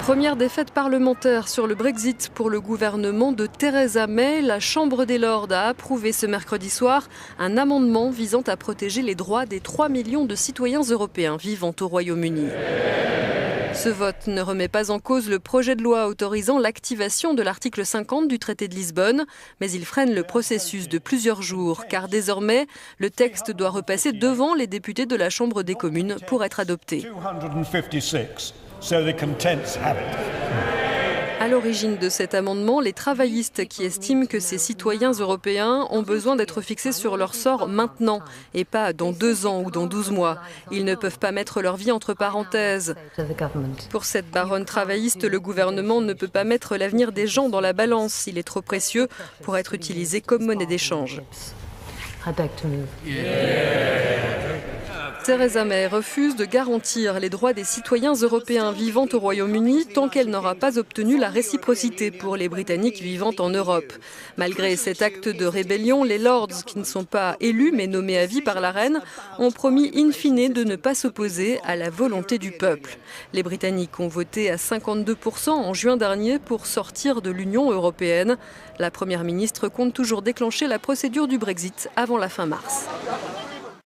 Première défaite parlementaire sur le Brexit pour le gouvernement de Theresa May. La Chambre des Lords a approuvé ce mercredi soir un amendement visant à protéger les droits des 3 millions de citoyens européens vivant au Royaume-Uni. Ce vote ne remet pas en cause le projet de loi autorisant l'activation de l'article 50 du traité de Lisbonne, mais il freine le processus de plusieurs jours, car désormais, le texte doit repasser devant les députés de la Chambre des communes pour être adopté. À l'origine de cet amendement, les travaillistes qui estiment que ces citoyens européens ont besoin d'être fixés sur leur sort maintenant et pas dans 2 ans ou dans 12 mois. Ils ne peuvent pas mettre leur vie entre parenthèses. Pour cette baronne travailliste, le gouvernement ne peut pas mettre l'avenir des gens dans la balance. Il est trop précieux pour être utilisé comme monnaie d'échange. Theresa May refuse de garantir les droits des citoyens européens vivant au Royaume-Uni tant qu'elle n'aura pas obtenu la réciprocité pour les Britanniques vivant en Europe. Malgré cet acte de rébellion, les Lords, qui ne sont pas élus mais nommés à vie par la reine, ont promis in fine de ne pas s'opposer à la volonté du peuple. Les Britanniques ont voté à 52% en juin dernier pour sortir de l'Union européenne. La première ministre compte toujours déclencher la procédure du Brexit avant la fin mars.